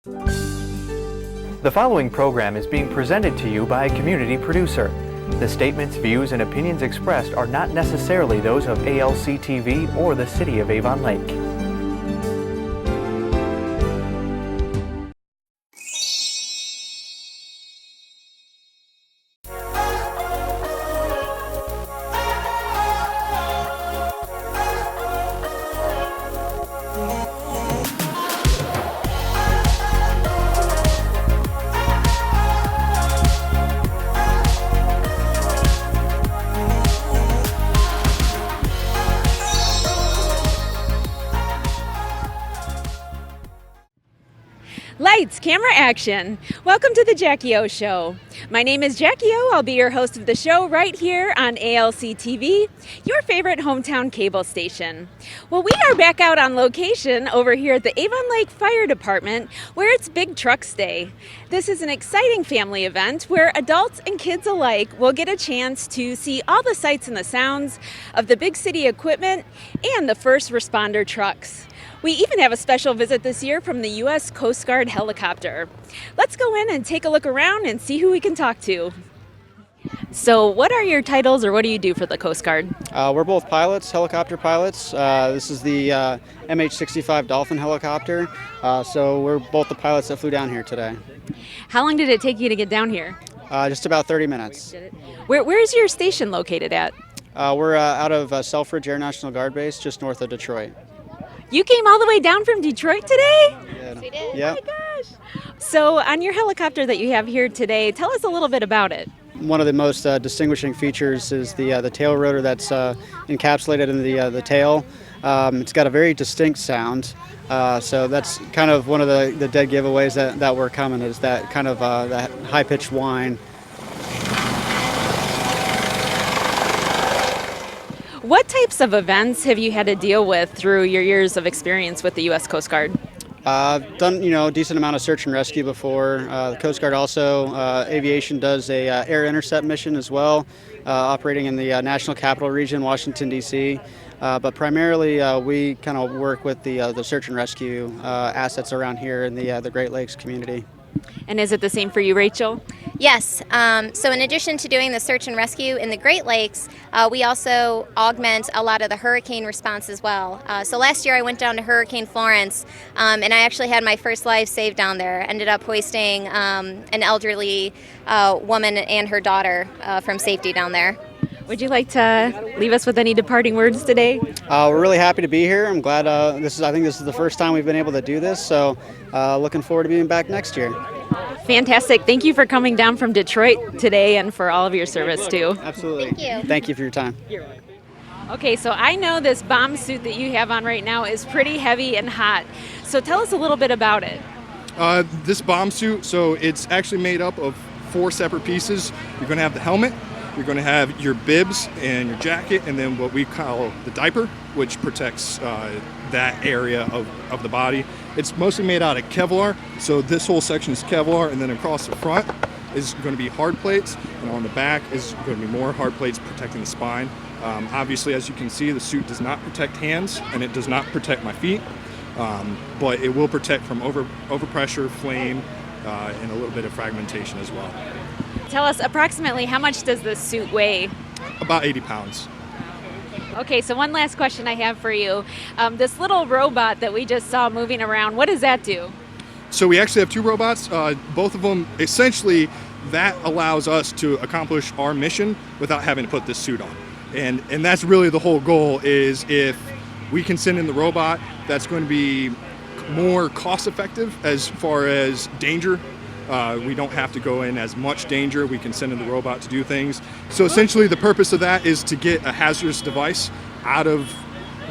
The following program is being presented to you by a community producer. The statements, views, and opinions expressed are not necessarily those of ALC-TV or the City of Avon Lake. Lights, camera, action. Welcome to the Jackie O Show. My name is Jackie O. I'll be your host of the show right here on ALC-TV, your favorite hometown cable station. Well, we are back out on location over here at the Avon Lake Fire Department, where it's Big Trucks Day. This is an exciting family event where adults and kids alike will get a chance to see all the sights and the sounds of the big city equipment and the first responder trucks. We even have a special visit this year from the U.S. Coast Guard helicopter. Let's go in and take a look around and see who we can talk to. So what are your titles, or what do you do for the Coast Guard? We're both pilots, helicopter pilots. This is the MH-65 Dolphin helicopter. So we're both the pilots that flew down here today. How long did it take you to get down here? Just about 30 minutes. Where's your station located at? We're out of Selfridge Air National Guard Base, just north of Detroit. You came all the way down from Detroit today? Yeah. We did. Oh my gosh. So on your helicopter that you have here today, tell us a little bit about it. One of the most distinguishing features is the tail rotor that's encapsulated in the tail. It's got a very distinct sound. So that's kind of one of the dead giveaways that we're coming, is that kind of that high-pitched whine. What types of events have you had to deal with through your years of experience with the U.S. Coast Guard? I've done, a decent amount of search and rescue before. The Coast Guard also, aviation does a air intercept mission as well, operating in the National Capital Region, Washington, D.C. But primarily, we kind of work with the search and rescue assets around here in the Great Lakes community. And is it the same for you, Rachel? Yes. So in addition to doing the search and rescue in the Great Lakes, we also augment a lot of the hurricane response as well. So last year I went down to Hurricane Florence, and I actually had my first life saved down there. Ended up hoisting an elderly woman and her daughter from safety down there. Would you like to leave us with any departing words today? We're really happy to be here. I'm glad I think this is the first time we've been able to do this, so looking forward to being back next year. Fantastic. Thank you for coming down from Detroit today and for all of your service too. Absolutely. Thank you. Thank you for your time. Okay, so I know this bomb suit that you have on right now is pretty heavy and hot. So tell us a little bit about it. This bomb suit, so it's actually made up of 4 separate pieces. You're going to have the helmet, you're going to have your bibs and your jacket, and then what we call the diaper, which protects that area of the body. It's mostly made out of Kevlar, so this whole section is Kevlar, and then across the front is going to be hard plates, and on the back is going to be more hard plates protecting the spine. Obviously, as you can see, the suit does not protect hands, and it does not protect my feet, but it will protect from overpressure, flame, and a little bit of fragmentation as well. Tell us approximately how much does this suit weigh? About 80 pounds. Okay, so one last question I have for you. This little robot that we just saw moving around, what does that do? So we actually have 2 robots. Both of them, essentially, that allows us to accomplish our mission without having to put this suit on. And that's really the whole goal, is if we can send in the robot, that's going to be more cost effective as far as danger. We don't have to go in as much danger. We can send in the robot to do things. So essentially the purpose of that is to get a hazardous device out of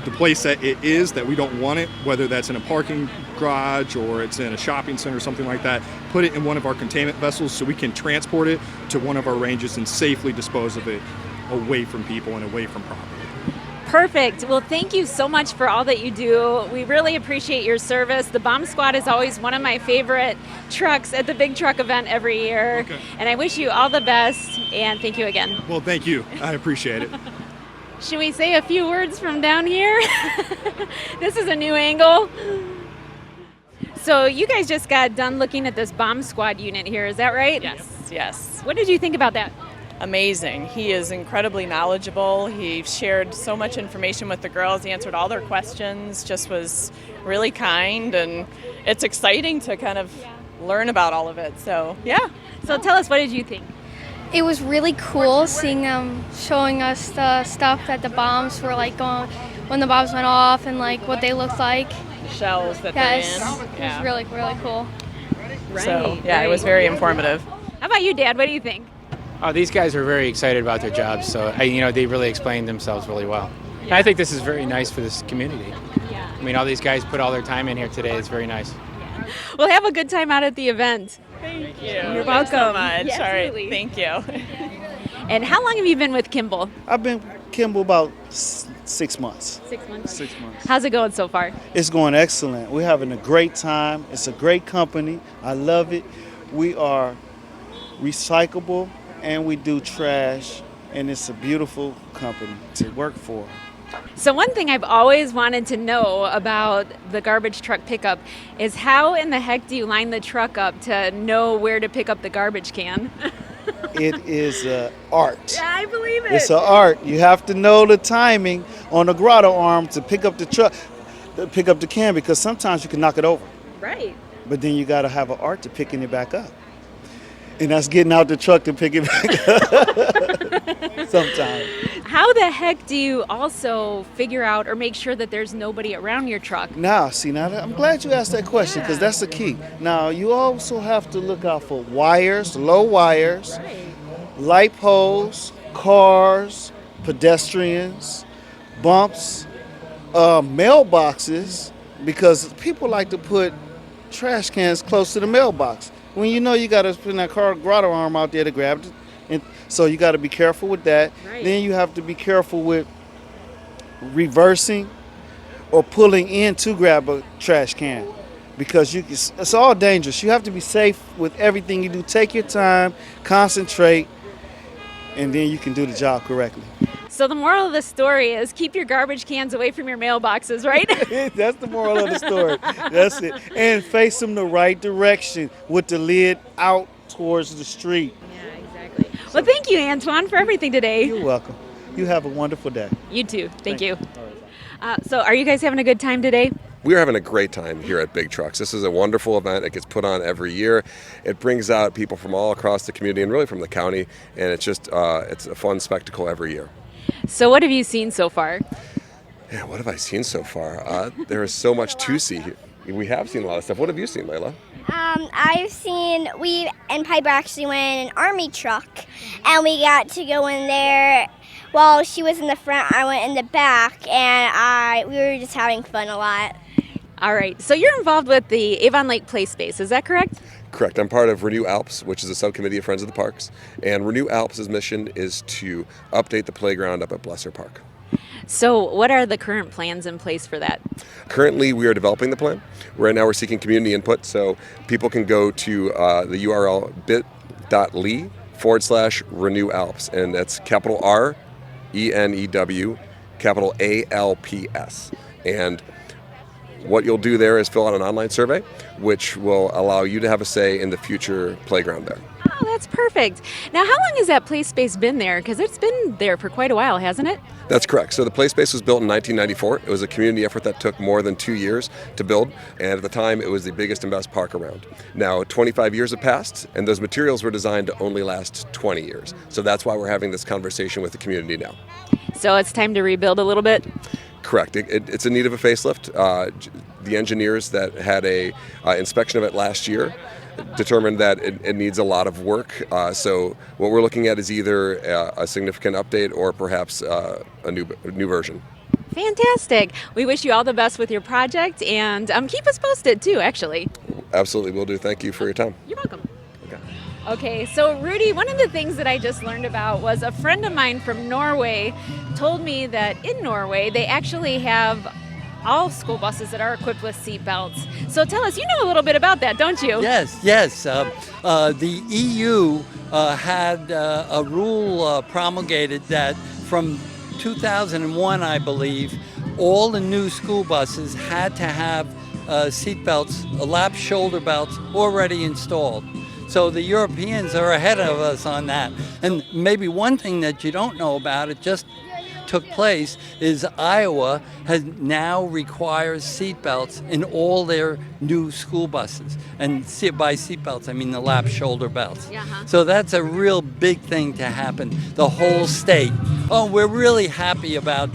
the place that it is, that we don't want it, whether that's in a parking garage or it's in a shopping center or something like that, put it in one of our containment vessels so we can transport it to one of our ranges and safely dispose of it away from people and away from property. Perfect. Well, thank you so much for all that you do. We really appreciate your service. The Bomb Squad is always one of my favorite trucks at the big truck event every year. Okay. And I wish you all the best, and thank you again. Well, thank you. I appreciate it. Should we say a few words from down here? This is a new angle. So you guys just got done looking at this bomb squad unit here, is that right? Yes. What did you think about that? Amazing. He is incredibly knowledgeable. He shared so much information with the girls. He answered all their questions, just was really kind, and it's exciting to kind of learn about all of it. So, yeah. So tell us, what did you think? It was really cool seeing them showing us the stuff that the bombs were like going when the bombs went off and like what they looked like. The shells that Yes, they're in. it was really, really cool. So, yeah, it was very informative. How about you, Dad? What do you think? These guys are very excited about their jobs, so they really explained themselves really well. And I think this is very nice for this community. Yeah. I mean, all these guys put all their time in here today. It's very nice. Well, have a good time out at the event. Thank you. You're Thanks so welcome. much. Yeah, All right, absolutely. thank you. And how long have you been with Kimball? I've been Kimball about 6 months. 6 months. 6 months. How's it going so far? It's going excellent. We're having a great time. It's a great company. I love it. We are recyclable and we do trash, and it's a beautiful company to work for. So one thing I've always wanted to know about the garbage truck pickup is how in the heck do you line the truck up to know where to pick up the garbage can? It is art. Yeah, I believe it. It's an art. You have to know the timing on the grotto arm to pick up the truck, to pick up the can, because sometimes you can knock it over. Right. But then you got to have an art to picking it back up. And that's getting out the truck to pick it back up sometimes. How the heck do you also figure out or make sure that there's nobody around your truck? Now, I'm glad you asked that question, because that's the key. Now, you also have to look out for wires, low wires, light poles, cars, pedestrians, bumps, mailboxes, because people like to put trash cans close to the mailbox. When you know you got to put that car grotto arm out there to grab it, and so you got to be careful with that. Right. Then you have to be careful with reversing or pulling in to grab a trash can, because it's all dangerous. You have to be safe with everything you do. Take your time, concentrate, and then you can do the job correctly. So the moral of the story is keep your garbage cans away from your mailboxes, right? That's the moral of the story. That's it. And face them the right direction with the lid out towards the street. Yeah, exactly. Well, thank you, Antoine, for everything today. You're welcome. You have a wonderful day. You too. Thank you. So are you guys having a good time today? We're having a great time here at Big Trucks. This is a wonderful event. It gets put on every year. It brings out people from all across the community and really from the county, and it's just it's a fun spectacle every year. So what have you seen so far? Yeah, what have I seen so far? There is so much to see here. We have seen a lot of stuff. What have you seen, Layla? We and Piper actually went in an army truck, and we got to go in there. Well, she was in the front, I went in the back, and we were just having fun a lot. All right. So you're involved with the Avon Lake Play Space, is that correct? Correct. I'm part of Renew Alps, which is a subcommittee of Friends of the Parks. And Renew Alps' mission is to update the playground up at Blesser Park. So what are the current plans in place for that? Currently, we are developing the plan. Right now, we're seeking community input, so people can go to the URL bit.ly/Renew Alps, and that's capital RENEW, capital ALPS. And what you'll do there is fill out an online survey, which will allow you to have a say in the future playground there. Oh, that's perfect. Now, how long has that play space been there? Because it's been there for quite a while, hasn't it? That's correct. So the play space was built in 1994. It was a community effort that took more than 2 years to build, and at the time it was the biggest and best park around. Now 25 years have passed, and those materials were designed to only last 20 years. So that's why we're having this conversation with the community now. So it's time to rebuild a little bit? Correct. It's in need of a facelift. The engineers that had a inspection of it last year determined that it needs a lot of work. So what we're looking at is either a significant update or perhaps a new version. Fantastic. We wish you all the best with your project, and keep us posted too, actually. Absolutely, will do. Thank you for your time. You're welcome. Okay, so Rudy, one of the things that I just learned about was a friend of mine from Norway told me that in Norway they actually have all school buses that are equipped with seat belts. So tell us, you know a little bit about that, don't you? Yes. The EU had a rule promulgated that from 2001, I believe, all the new school buses had to have seat belts, lap shoulder belts already installed. So the Europeans are ahead of us on that. And maybe one thing that you don't know about, it just took place, is Iowa has now requires seat belts in all their new school buses. And by seat belts, I mean the lap shoulder belts. So that's a real big thing to happen, the whole state. Oh, we're really happy about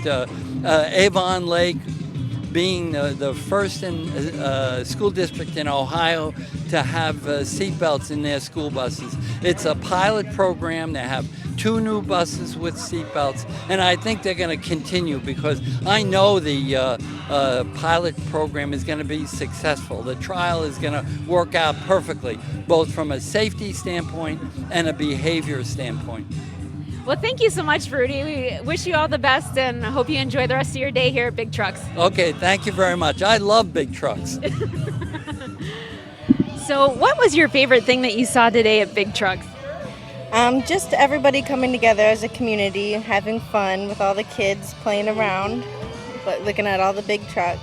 Avon Lake being the first school district in Ohio to have seat belts in their school buses. It's a pilot program. They have 2 new buses with seat belts, and I think they're going to continue because I know the pilot program is going to be successful. The trial is going to work out perfectly, both from a safety standpoint and a behavior standpoint. Well, thank you so much, Rudy. We wish you all the best and hope you enjoy the rest of your day here at Big Trucks. Okay, thank you very much. I love big trucks. So what was your favorite thing that you saw today at Big Trucks? Just everybody coming together as a community, having fun with all the kids playing around, but looking at all the big trucks.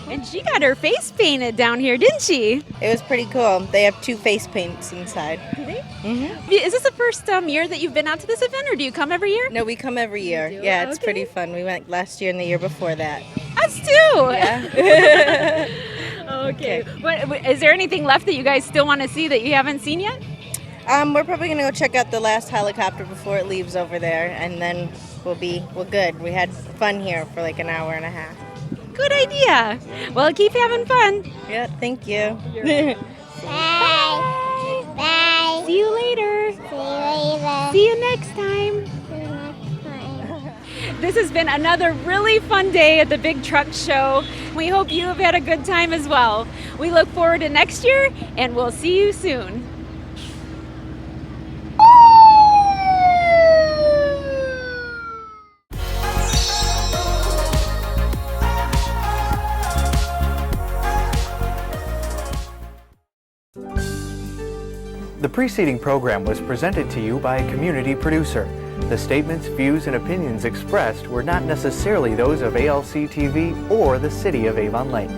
And she got her face painted down here, didn't she? It was pretty cool. They have 2 face paints inside. Do they? Mm-hmm. Is this the first year that you've been out to this event, or do you come every year? No, we come every year. Yeah, it's pretty fun. We went last year and the year before that. Us too! Yeah. Okay. Is there anything left that you guys still want to see that you haven't seen yet? We're probably going to go check out the last helicopter before it leaves over there, and then we're good. We had fun here for like an hour and a half. Good idea. Well, keep having fun. Yeah, thank you. Bye. Bye. See you later. See you later. See you next time. See you next time. This has been another really fun day at the Big Truck Show. We hope you have had a good time as well. We look forward to next year, and we'll see you soon. The preceding program was presented to you by a community producer. The statements, views, and opinions expressed were not necessarily those of ALC-TV or the City of Avon Lake.